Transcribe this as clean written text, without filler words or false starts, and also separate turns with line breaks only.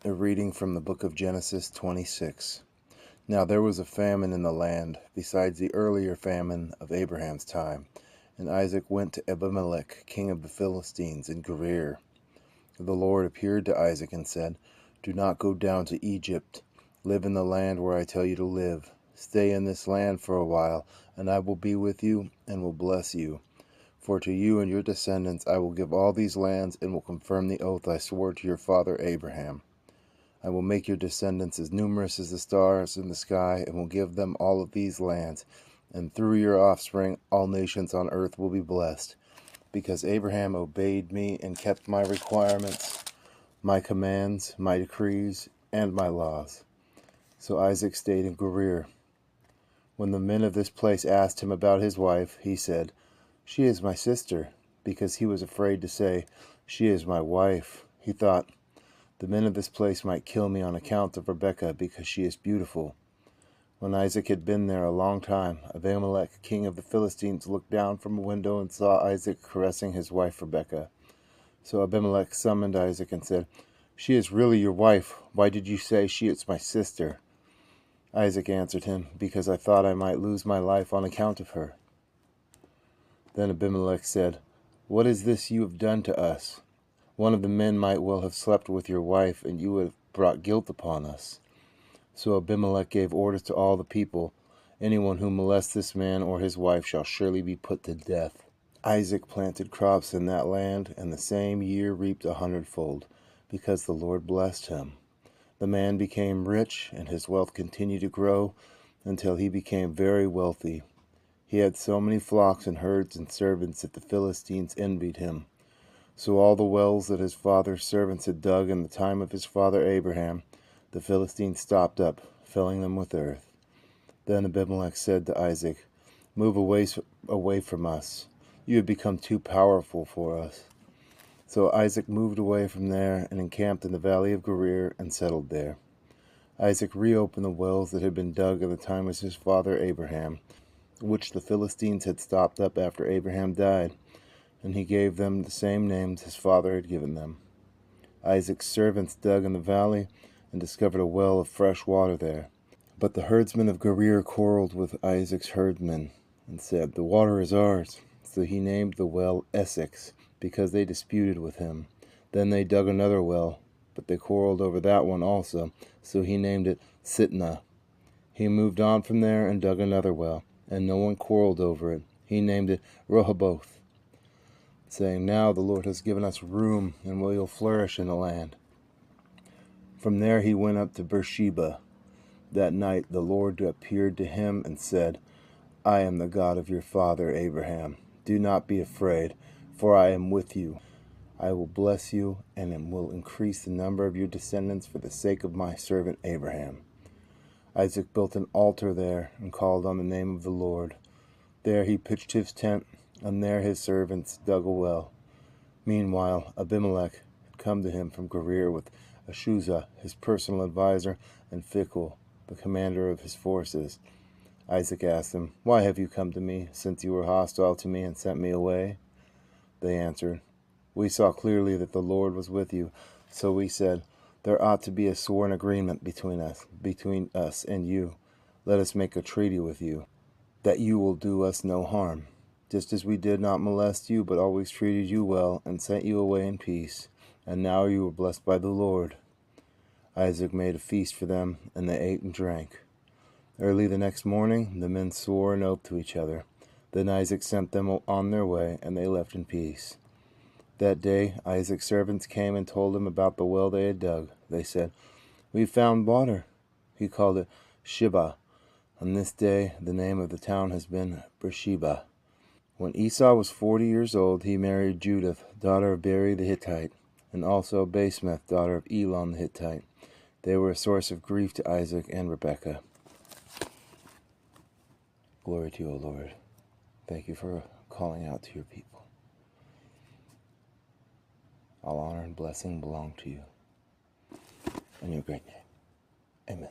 A reading from the book of Genesis 26. Now there was a famine in the land, besides the earlier famine of Abraham's time. And Isaac went to Abimelech, king of the Philistines, in Gerar. The Lord appeared to Isaac and said, Do not go down to Egypt. Live in the land where I tell you to live. Stay in this land for a while, and I will be with you and will bless you. For to you and your descendants I will give all these lands, and will confirm the oath I swore to your father Abraham. I will make your descendants as numerous as the stars in the sky, and will give them all of these lands. And through your offspring all nations on earth will be blessed, because Abraham obeyed me and kept my requirements, my commands, my decrees, and my laws. So Isaac stayed in Gerar. When the men of this place asked him about his wife, he said, She is my sister, because he was afraid to say, She is my wife. He thought, The men of this place might kill me on account of Rebekah, because she is beautiful. When Isaac had been there a long time, Abimelech, king of the Philistines, looked down from a window and saw Isaac caressing his wife Rebekah. So Abimelech summoned Isaac and said, She is really your wife. Why did you say she is my sister? Isaac answered him, Because I thought I might lose my life on account of her. Then Abimelech said, What is this you have done to us? One of the men might well have slept with your wife, and you would have brought guilt upon us. So Abimelech gave orders to all the people, Anyone who molests this man or his wife shall surely be put to death. Isaac planted crops in that land, and the same year reaped 100-fold, because the Lord blessed him. The man became rich, and his wealth continued to grow until he became very wealthy. He had so many flocks and herds and servants that the Philistines envied him. So all the wells that his father's servants had dug in the time of his father Abraham, the Philistines stopped up, filling them with earth. Then Abimelech said to Isaac, Move away from us. You have become too powerful for us. So Isaac moved away from there and encamped in the valley of Gerar and settled there. Isaac reopened the wells that had been dug in the time of his father Abraham, which the Philistines had stopped up after Abraham died, and he gave them the same names his father had given them. Isaac's servants dug in the valley and discovered a well of fresh water there. But the herdsmen of Gerar quarreled with Isaac's herdmen and said, The water is ours. So he named the well Essex, because they disputed with him. Then they dug another well, but they quarreled over that one also, so he named it Sitnah. He moved on from there and dug another well, and no one quarreled over it. He named it Rehoboth, saying, Now the Lord has given us room, and we will flourish in the land. From there he went up to Beersheba. That night the Lord appeared to him and said, I am the God of your father Abraham. Do not be afraid, for I am with you. I will bless you, and will increase the number of your descendants for the sake of my servant Abraham. Isaac built an altar there and called on the name of the Lord. There he pitched his tent, and there his servants dug a well. Meanwhile, Abimelech had come to him from Gerar with Ashuzah, his personal adviser, and Phicol, the commander of his forces. Isaac asked them, Why have you come to me, since you were hostile to me and sent me away? They answered, We saw clearly that the Lord was with you, so we said, There ought to be a sworn agreement between us and you. Let us make a treaty with you, that you will do us no harm, just as we did not molest you, but always treated you well, and sent you away in peace. And now you are blessed by the Lord. Isaac made a feast for them, and they ate and drank. Early the next morning, the men swore an oath to each other. Then Isaac sent them on their way, and they left in peace. That day, Isaac's servants came and told him about the well they had dug. They said, We found water. He called it Sheba. On this day, the name of the town has been Beersheba. When Esau was 40 years old, he married Judith, daughter of Beri the Hittite, and also Basemath, daughter of Elon the Hittite. They were a source of grief to Isaac and Rebekah. Glory to you, O Lord. Thank you for calling out to your people. All honor and blessing belong to you. In your great name. Amen.